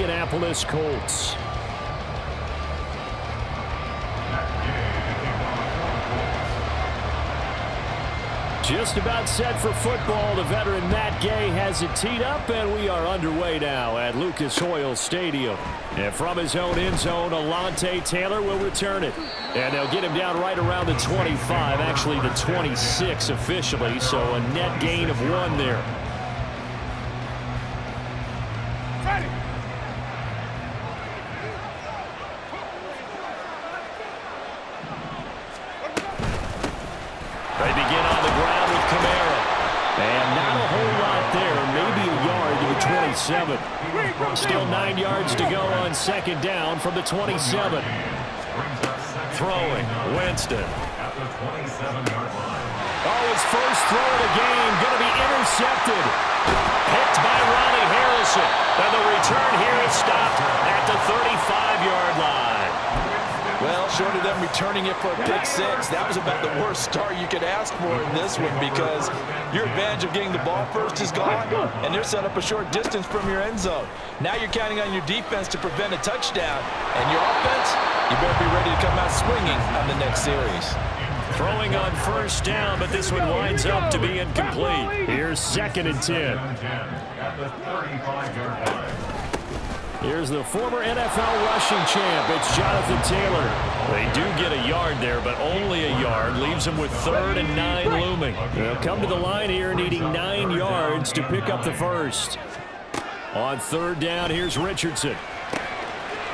Indianapolis Colts. Just about set for football. The veteran Matt Gay has it teed up, and we are underway now at Lucas Oil Stadium. And from his own end zone, Alontae Taylor will return it. And they'll get him down right around the 25, actually the 26 officially, so a net gain of 1 there. They begin on the ground with Kamara. And not a whole lot there. Maybe a yard to the 27. Still 9 yards to go on second down from the 27. Throwing, Winston. Oh, his first throw of the game. Going to be intercepted. Picked by Ronnie Harrison. And the return here is stopped at the 35-yard line. Well, short of them returning it for a pick 6, that was about the worst start you could ask for in this one, because your advantage of getting the ball first is gone, and they're set up a short distance from your end zone. Now you're counting on your defense to prevent a touchdown, and your offense, you better be ready to come out swinging on the next series. Throwing on first down, but this one winds up to be incomplete. Here's 2nd and 10. Here's the former NFL rushing champ. It's Jonathan Taylor. They do get a yard there, but only a yard. Leaves them with 3rd and 9 looming. They'll come to the line here needing 9 yards to pick up the first. On 3rd down, here's Richardson.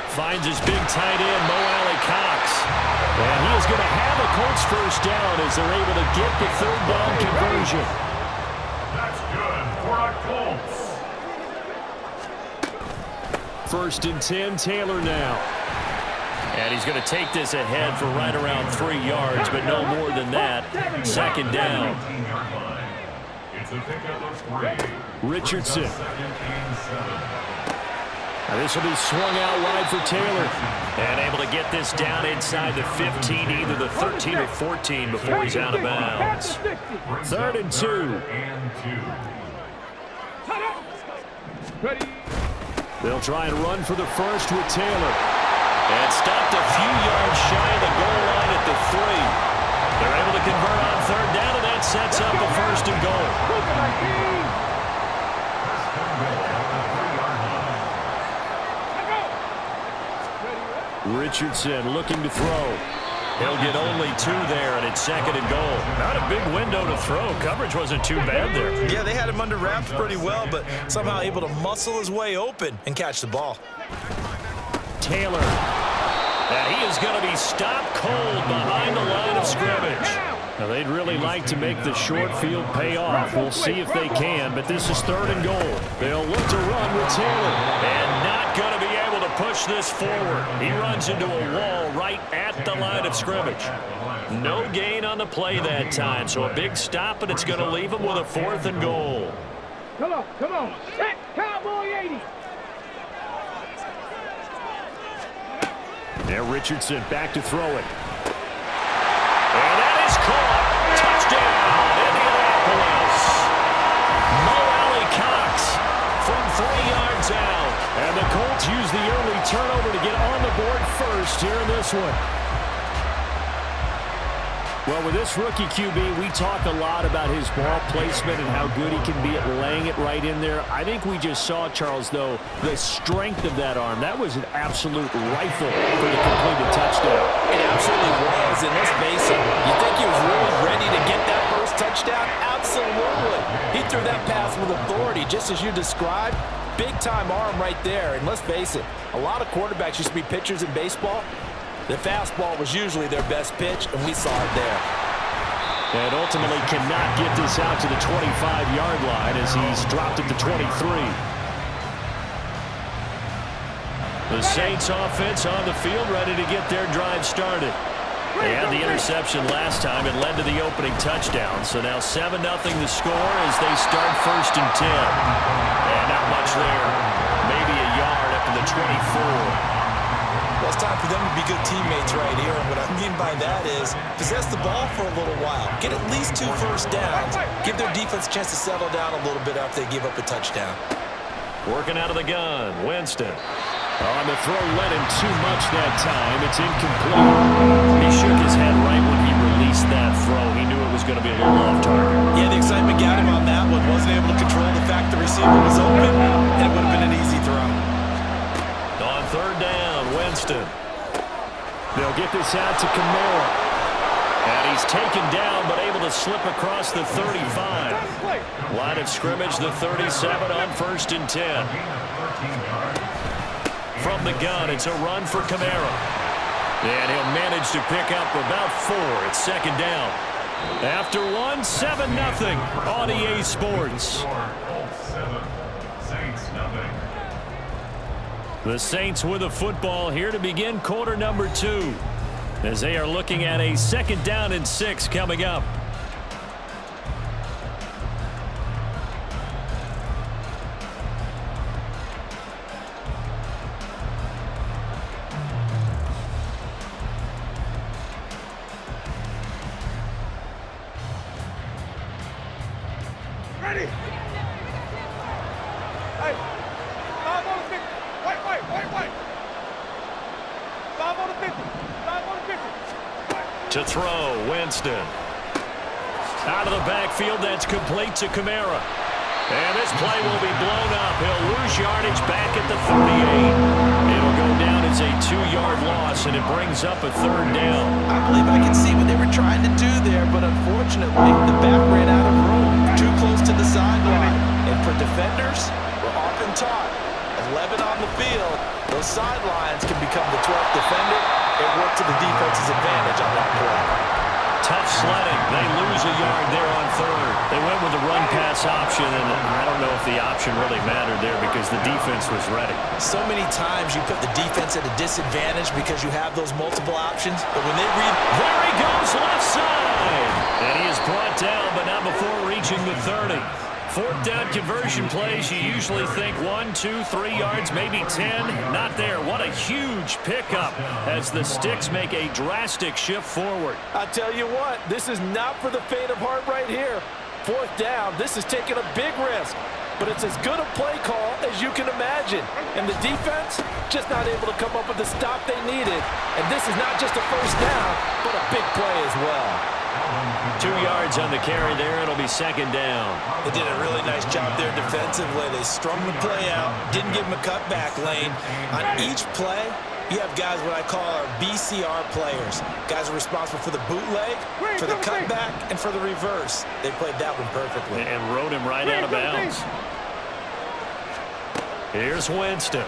Finds his big tight end, Mo Alley-Cox. And he is going to have a Colts first down as they're able to get the 3rd down conversion. That's good for a Colts. 1st and 10, Taylor now. And he's going to take this ahead for right around 3 yards, but no more than that. 2nd down. Richardson. Now this will be swung out wide for Taylor. And able to get this down inside the 15, either the 13 or 14 before he's out of bounds. 3rd and 2. They'll try and run for the first with Taylor. And stopped a few yards shy of the goal line at the 3. They're able to convert on 3rd down, and that sets up a 1st and goal. Richardson looking to throw. He'll get only 2 there, and it's 2nd and goal. Not a big window to throw. Coverage wasn't too bad there. Yeah, they had him under wraps pretty well, but somehow able to muscle his way open and catch the ball. Taylor. And he is going to be stopped cold behind the line of scrimmage. Now, they'd really like to make the short field pay off. We'll see if they can, but this is 3rd and goal. They'll look to run with Taylor. And not going to be able to push this forward. He runs into a wall right at the line of scrimmage. No gain on the play that time, so a big stop, and it's going to leave him with a 4th and goal. Come on. Hit Cowboy 80. Now Richardson back to throw it. And that is caught. Touchdown, Indianapolis. Mo Alley-Cox from 3 yards out. And the Colts use the early turnover to get on the board first here in this one. Well, with this rookie QB, we talk a lot about his ball placement and how good he can be at laying it right in there. I think we just saw, Charles, though, the strength of that arm. That was an absolute rifle for the completed touchdown. It absolutely was, and let's face it, you think he was really ready to get that first touchdown? Absolutely. He threw that pass with authority, just as you described. Big-time arm right there, and let's face it, a lot of quarterbacks used to be pitchers in baseball. The fastball was usually their best pitch, and we saw it there. And ultimately cannot get this out to the 25-yard line as he's dropped at the 23. The Saints offense on the field ready to get their drive started. They had the interception last time and led to the opening touchdown. So now 7-0 the score as they start 1st and 10. And not much there. Maybe a yard up to the 24. Well, it's time for them to be good teammates right here. And what I mean by that is possess the ball for a little while. Get at least 2 first downs. Give their defense a chance to settle down a little bit after they give up a touchdown. Working out of the gun, Winston. On the throw, led him too much that time. It's incomplete. He shook his head right when he released that throw. He knew it was going to be a little off target. Yeah, the excitement got him on that one. Wasn't able to control the fact the receiver was open, and it would have been an easy throw. On third down, Winston. They'll get this out to Kamara. And he's taken down, but able to slip across the 35. Line of scrimmage, the 37 on 1st and 10. From the gun, it's a run for Kamara. And he'll manage to pick up about 4. It's 2nd down. After 1, 7-0 on EA Sports. The Saints with the football here to begin quarter number 2. As they are looking at a 2nd down and 6 coming up. Ready? Hey, 5 on the 50. Wait. 5 on the 50. 5 on the 50. To throw, Winston. Out of the backfield, that's complete to Kamara. And this play will be blown up. He'll lose yardage back at the 38. It'll go down as a 2-yard loss, and it brings up a 3rd down. I believe I can see what they were trying to do there, but unfortunately, the back ran out of room. Too close to the sideline. And for defenders, we're often taught, 11 on the field, those sidelines can become the 12th defender. It worked to the defense's advantage on that play. Tough sledding. They lose a yard there on 3rd. They went with the run-pass option, and I don't know if the option really mattered there because the defense was ready. So many times you put the defense at a disadvantage because you have those multiple options, but when they read... There he goes, left side! And he is brought down, but not before reaching the 30. 4th down conversion plays, you usually think 1, 2, 3 yards, maybe 10. Not there. What a huge pickup as the Sticks make a drastic shift forward. I tell you what, this is not for the faint of heart right here. 4th down, this is taking a big risk. But it's as good a play call as you can imagine. And the defense, just not able to come up with the stop they needed. And this is not just a 1st down, but a big play as well. 2 yards on the carry there. It'll be 2nd down. They did a really nice job there defensively. They strung the play out, didn't give him a cutback lane. On each play, you have guys what I call our BCR players. Guys are responsible for the bootleg, for the cutback, and for the reverse. They played that one perfectly. And rode him right out of bounds. Here's Winston.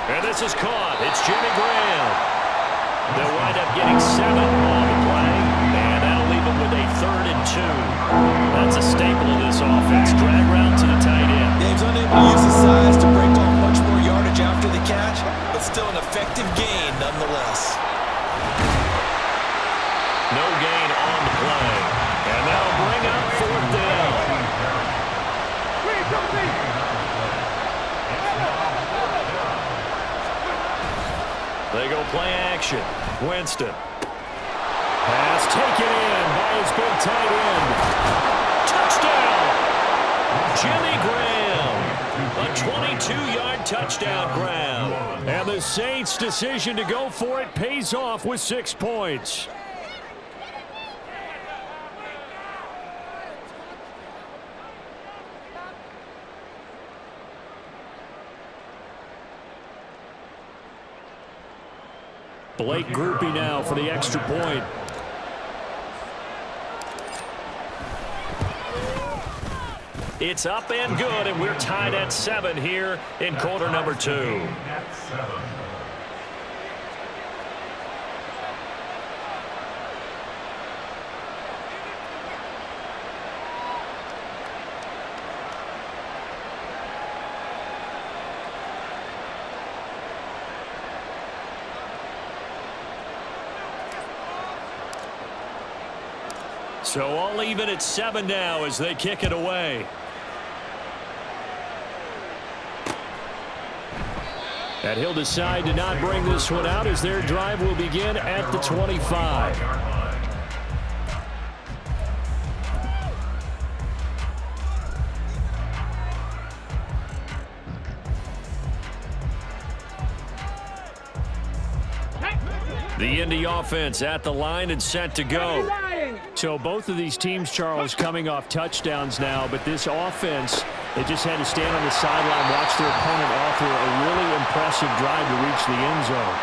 And this is caught. It's Jimmy Graham. They'll wind up getting 7 on the play, and that'll leave them with a 3rd and 2. That's a staple of this offense. Drag route to the tight end. Dave's unable to use his size to break off much more yardage after the catch, but still an effective gain nonetheless. No gain on the play, and that'll bring up 4th down. They go play action. Winston. Pass taken in by his big tight end. Touchdown! Jimmy Graham. A 22-yard touchdown grab. And the Saints' decision to go for it pays off with 6 points. Blake Groupie now for the extra point. It's up and good, and we're tied at 7 here in quarter number 2. So all even at 7 now as they kick it away. And he'll decide to not bring this one out as their drive will begin at the 25. The Indy offense at the line and set to go. So both of these teams, Charles, coming off touchdowns now, but this offense, they just had to stand on the sideline, watch their opponent offer a really impressive drive to reach the end zone.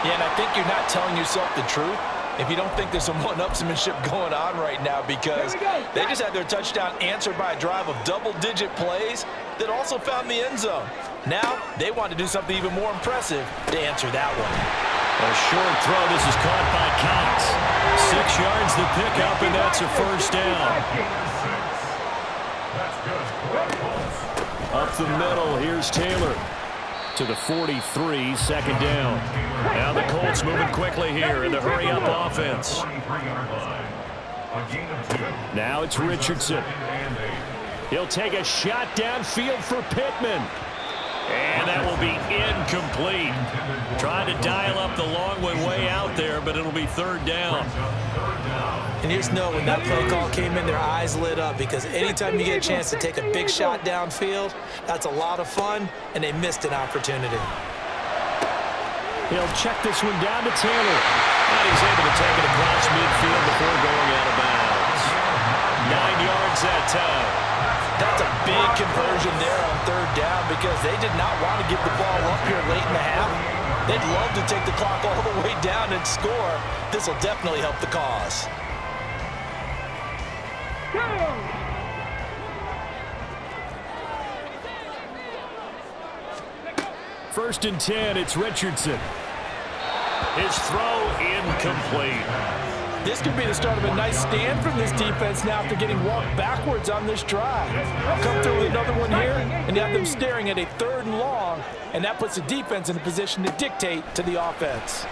Yeah, and I think you're not telling yourself the truth if you don't think there's some one-upsmanship going on right now, because they just had their touchdown answered by a drive of double-digit plays that also found the end zone. Now they want to do something even more impressive to answer that one. A short throw. This is caught by Cox. 6 yards the pickup, and that's a first down. Up the middle, here's Taylor. To the 43, second down. Now the Colts moving quickly here in the hurry-up offense. Now it's Richardson. He'll take a shot downfield for Pittman. And that will be incomplete. Trying to dial up the long one way out there, but it'll be third down. And you just know when that play call came in, their eyes lit up, because anytime you get a chance to take a big shot downfield, that's a lot of fun, and they missed an opportunity. He'll check this one down to Taylor. And he's able to take it across midfield before going out of bounds. 9 yards that time. That's a big conversion there on third down, because they did not want to give the ball up here late in the half. They'd love to take the clock all the way down and score. This will definitely help the cause. First and 10, it's Richardson. His throw incomplete. This could be the start of a nice stand from this defense now after getting walked backwards on this drive. Come through with another one here, and you have them staring at a 3rd and long, and that puts the defense in a position to dictate to the offense.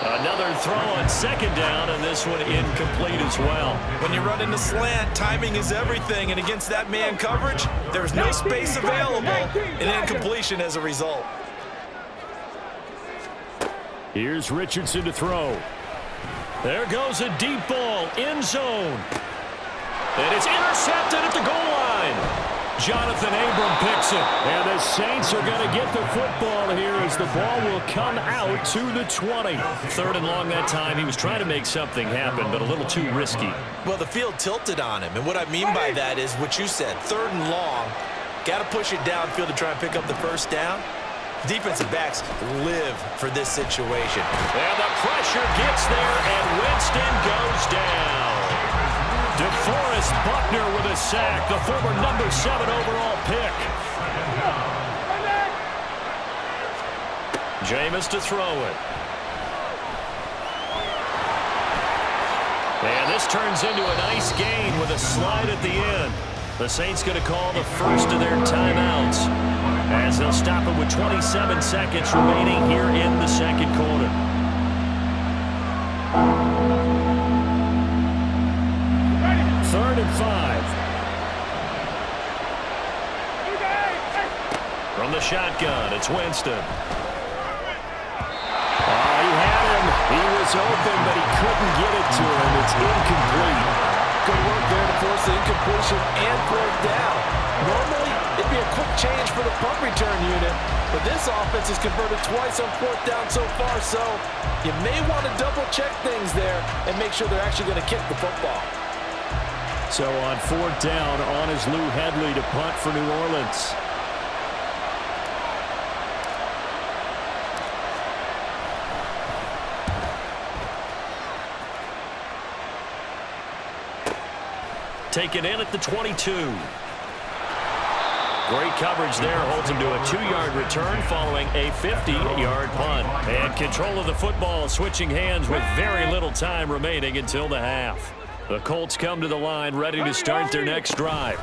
Another throw on second down, and this one incomplete as well. When you run into slant, timing is everything, and against that man coverage, there's no space available, and incompletion as a result. Here's Richardson to throw. There goes a deep ball, end zone. And it's intercepted at the goal line. Jonathan Abram picks it. And the Saints are going to get the football here as the ball will come out to the 20. 3rd and long that time. He was trying to make something happen, but a little too risky. Well, the field tilted on him, and what I mean by that is what you said, 3rd and long. Got to push it downfield to try and pick up the first down. Defensive backs live for this situation. And the pressure gets there, and Winston goes down. DeForest Buckner with a sack, the former number 7 overall pick. Jameis to throw it. And this turns into a nice gain with a slide at the end. The Saints going to call the first of their timeouts, as they'll stop it with 27 seconds remaining here in the second quarter. Third and 5. From the shotgun, it's Winston. He had him. He was open, but he couldn't get it to him. It's incomplete. Good work there to force the incompletion and 4th down. Normally, it'd be a quick change for the punt return unit, but this offense has converted twice on 4th down so far, so you may want to double-check things there and make sure they're actually going to kick the football. So on 4th down, on is Lou Hedley to punt for New Orleans. Taken in at the 22. Great coverage there. Holds him to a 2-yard return following a 50-yard punt. And control of the football switching hands with very little time remaining until the half. The Colts come to the line ready to start their next drive.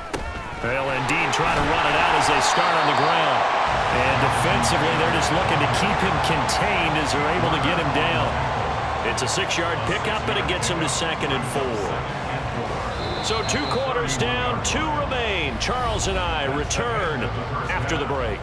They'll indeed try to run it out as they start on the ground. And defensively, they're just looking to keep him contained as they're able to get him down. It's a 6-yard pickup, and it gets him to 2nd and 4. So 2 quarters down, 2 remain. Charles and I return after the break.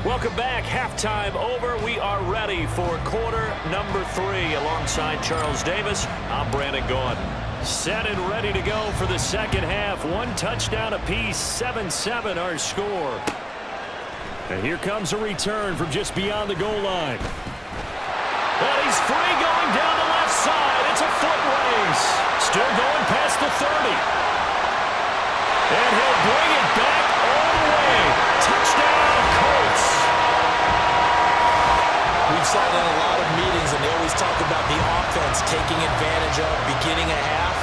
Welcome back. Halftime over. We are ready for quarter number 3. Alongside Charles Davis, I'm Brandon Gaudin. Set and ready to go for the second half. 1 touchdown apiece, 7-7 our score. And here comes a return from just beyond the goal line. And he's free going down the left side. It's a foot race. Still going past the 30. And he'll bring it back all the way. Touchdown, Colts. We've sat in a lot of meetings, and they always talk about the offense taking advantage of beginning a half.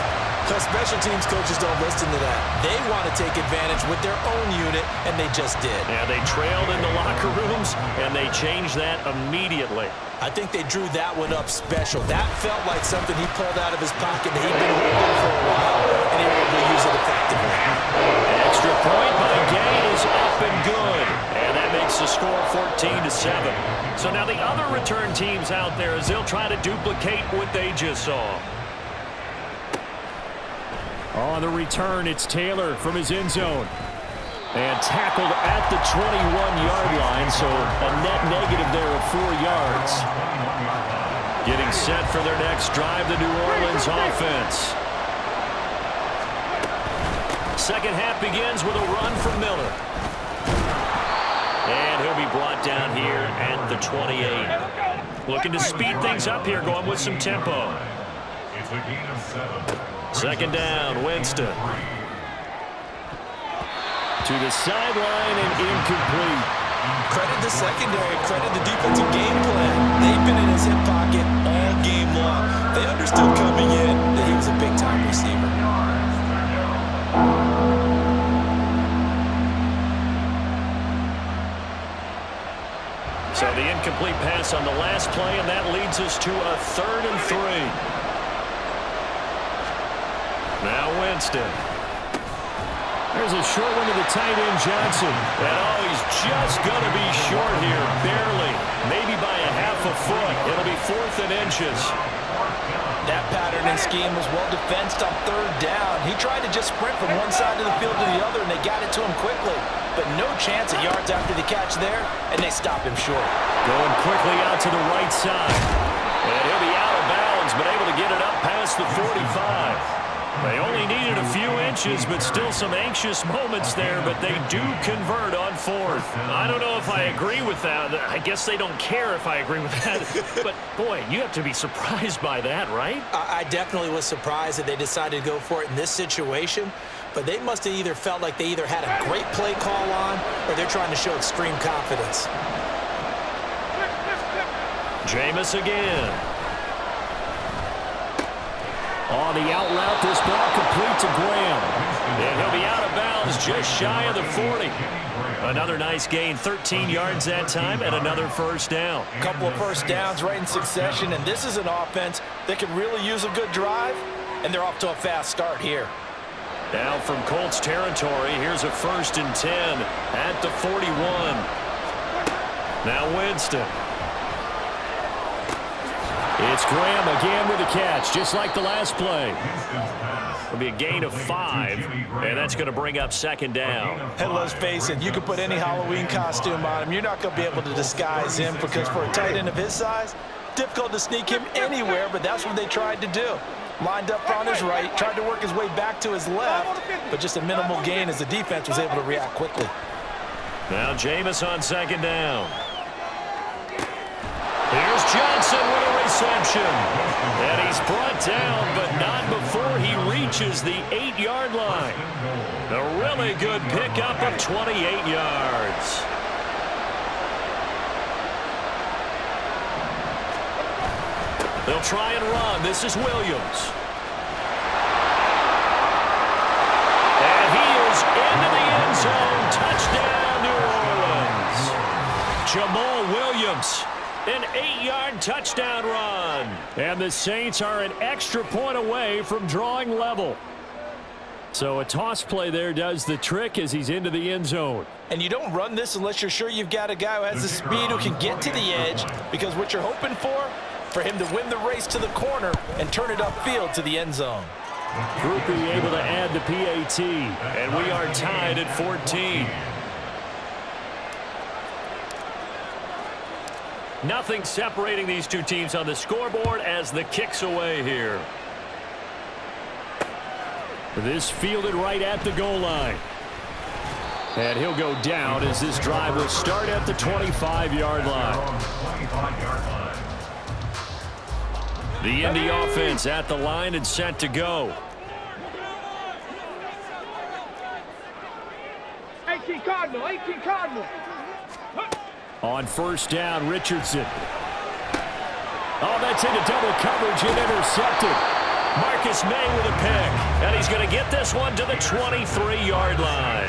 Because special teams coaches don't listen to that. They want to take advantage with their own unit, and they just did. Yeah, they trailed in the locker rooms, and they changed that immediately. I think they drew that one up special. That felt like something he pulled out of his pocket that he'd been holding for a while, and he was able to use it effectively. Extra point by Gay is up and good. And that makes the score 14-7. So now the other return teams out there as they'll try to duplicate what they just saw. On the return, it's Taylor from his end zone. And tackled at the 21-yard line, so a net negative there of 4 yards. Getting set for their next drive, the New Orleans offense. Second half begins with a run from Miller. And he'll be brought down here at the 28. Looking to speed things up here, going with some tempo. It's a gain of 7. Second down, Winston. To the sideline and incomplete. Credit the secondary, credit the defensive game plan. They've been in his hip pocket all game long. They understood coming in that he was a big-time receiver. So the incomplete pass on the last play, and that leads us to a 3rd and 3. Now Winston. There's a short one to the tight end, Johnson. And he's just going to be short here, barely. Maybe by a half a foot. It'll be 4th and inches. That pattern and scheme was well defensed on 3rd down. He tried to just sprint from one side of the field to the other, and they got it to him quickly. But no chance of yards after the catch there, and they stopped him short. Going quickly out to the right side. And he'll be out of bounds, but able to get it up past the 45. They only needed a few inches, but still some anxious moments there, but they do convert on 4th. I don't know if I agree with that. I guess they don't care if I agree with that. But, boy, you have to be surprised by that, right? I definitely was surprised that they decided to go for it in this situation, but they must have either felt like they either had a great play call on or they're trying to show extreme confidence. Jameis again. On the out route, this ball complete to Graham. And he'll be out of bounds just shy of the 40. Another nice gain, 13 yards that time, and another first down. A couple of first downs right in succession, and this is an offense that can really use a good drive, and they're off to a fast start here. Now from Colts territory, here's a 1st and 10 at the 41. Now Winston. It's Graham again with a catch, just like the last play. It'll be a gain of 5, and that's going to bring up 2nd down. And let's face it, you can put any Halloween costume on him. You're not going to be able to disguise him because for a tight end of his size, difficult to sneak him anywhere, but that's what they tried to do. Lined up on his right, tried to work his way back to his left, but just a minimal gain as the defense was able to react quickly. Now Jameis on 2nd down. Here's Johnson with a reception. And he's brought down, but not before he reaches the 8-yard line. A really good pickup of 28 yards. They'll try and run. This is Williams. And he is into the end zone. Touchdown, New Orleans. Jamal Williams. An 8-yard touchdown run. And the Saints are an extra point away from drawing level. So a toss play there does the trick as he's into the end zone. And you don't run this unless you're sure you've got a guy who has the speed who can get to the edge, because what you're hoping for him to win the race to the corner and turn it upfield to the end zone. Groupie able to add the PAT. And we are tied at 14. Nothing separating these two teams on the scoreboard as the kick's away here. This fielded right at the goal line. And he'll go down as this drive will start at the 25-yard line. The Indy offense at the line and set to go. 18 Cardinal, 18 Cardinal. On first down, Richardson. Oh, that's into double coverage and intercepted. Marcus May with a pick. And he's going to get this one to the 23-yard line.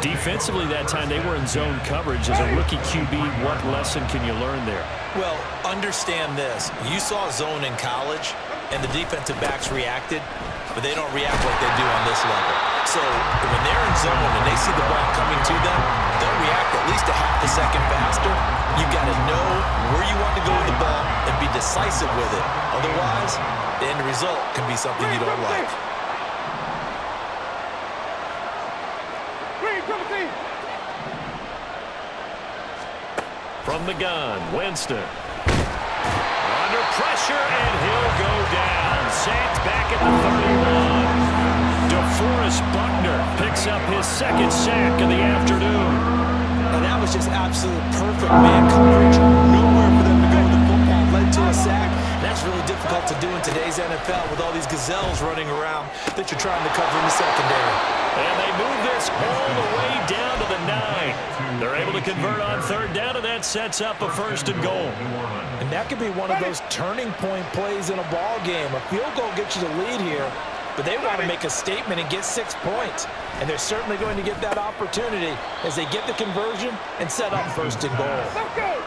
Defensively that time, they were in zone coverage. As a rookie QB, what lesson can you learn there? Well, understand this. You saw zone in college, and the defensive backs reacted, but they don't react like they do on this level. So when they're in zone and they see the ball coming to them, they'll react at least a half a second faster. You've got to know where you want to go with the ball and be decisive with it. Otherwise, the end result can be something you don't like. From the gun, Winston. Under pressure, and he'll go down. Sacked back at the 31. DeForest Buckner picks up his second sack of the afternoon. And that was just absolute perfect man coverage. Nowhere for them to go with the football. Led to a sack. That's really difficult to do in today's NFL with all these gazelles running around that you're trying to cover in the secondary. And they move this all the way down to the 9. They're able to convert on third down, and that sets up a first and goal. And that could be one of those turning point plays in a ball game. A field goal gets you the lead here, but they want to make a statement and get 6 points. And they're certainly going to get that opportunity as they get the conversion and set up first and goal. Let's go.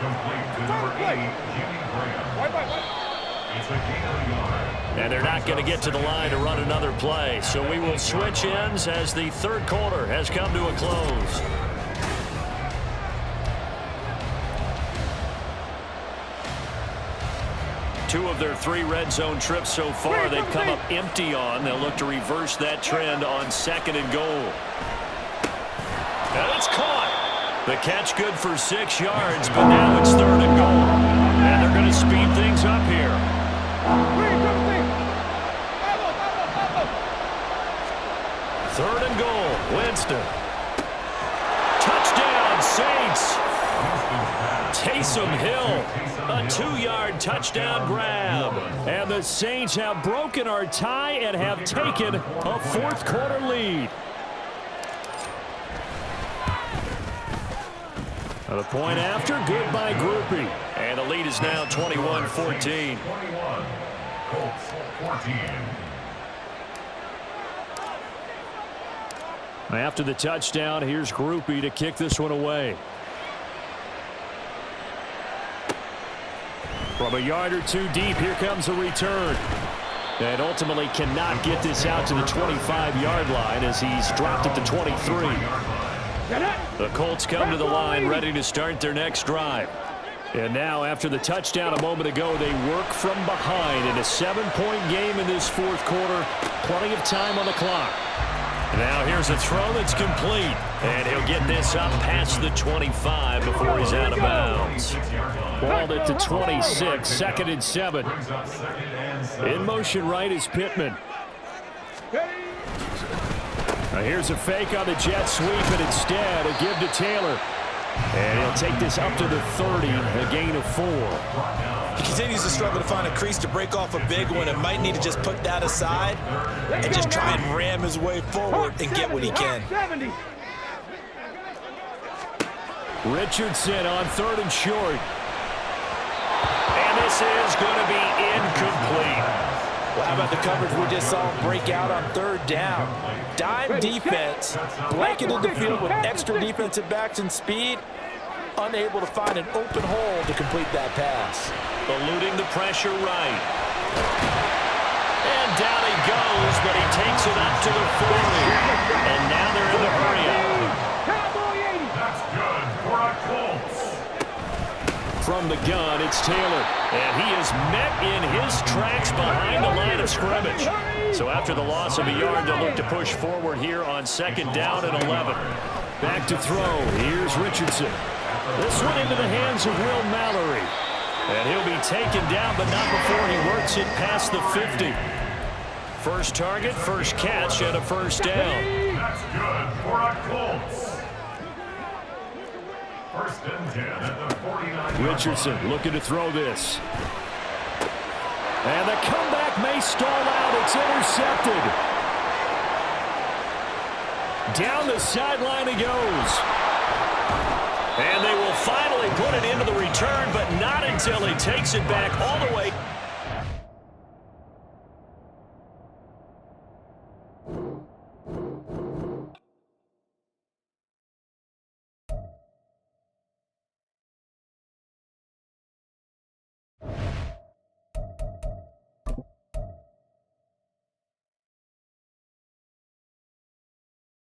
And they're not going to get to the line to run another play. So we will switch ends as the third quarter has come to a close. Two of their 3 red zone trips so far they've come up empty on. They'll look to reverse that trend on second and goal. And it's caught. The catch good for 6 yards, but now it's third and goal. And they're going to speed things up here. Third and goal, Winston. Touchdown, Saints. Taysom Hill, a 2-yard touchdown grab. And the Saints have broken our tie and have taken a fourth quarter lead. A point after, good by Groupie. And the lead is now 21-14. Colts 14. After the touchdown, here's Groupie to kick this one away. From a yard or 2 deep, here comes a return. And ultimately cannot get this out to the 25-yard line as he's dropped at the 23. The Colts come to the line ready to start their next drive. And now after the touchdown a moment ago, they work from behind in a 7-point game in this fourth quarter. Plenty of time on the clock. Now here's a throw that's complete. And he'll get this up past the 25 before he's out of bounds. Ball at the 26, second and 7. In motion right is Pittman. Now here's a fake on the jet sweep, and instead a give to Taylor. And he'll take this up to the 30, a gain of 4. He continues to struggle to find a crease to break off a big one and might need to just put that aside and just try and ram his way forward and get what he can. Richardson on third and short. And this is going to be incomplete. Well, how about the coverage we just saw him break out on third down? Dime defense, blanketed the field with extra defensive backs and speed, unable to find an open hole to complete that pass. Eluding the pressure right. And down he goes, but he takes it up to the 40. And now they're in the hurry-up. That's good for a Colts. From the gun, it's Taylor. And he is met in his tracks behind the line of scrimmage. So after the loss of a yard, they'll look to push forward here on second down and 11. Back to throw. Here's Richardson. This one into the hands of Will Mallory. And he'll be taken down, but not before he works it past the 50. First target, first catch, and a first down. That's good for a Colts. First and 10 at the 49. Richardson looking to throw this. And the comeback may stall out. It's intercepted. Down the sideline he goes. And they will finally put it into the return, but not until he takes it back all the way.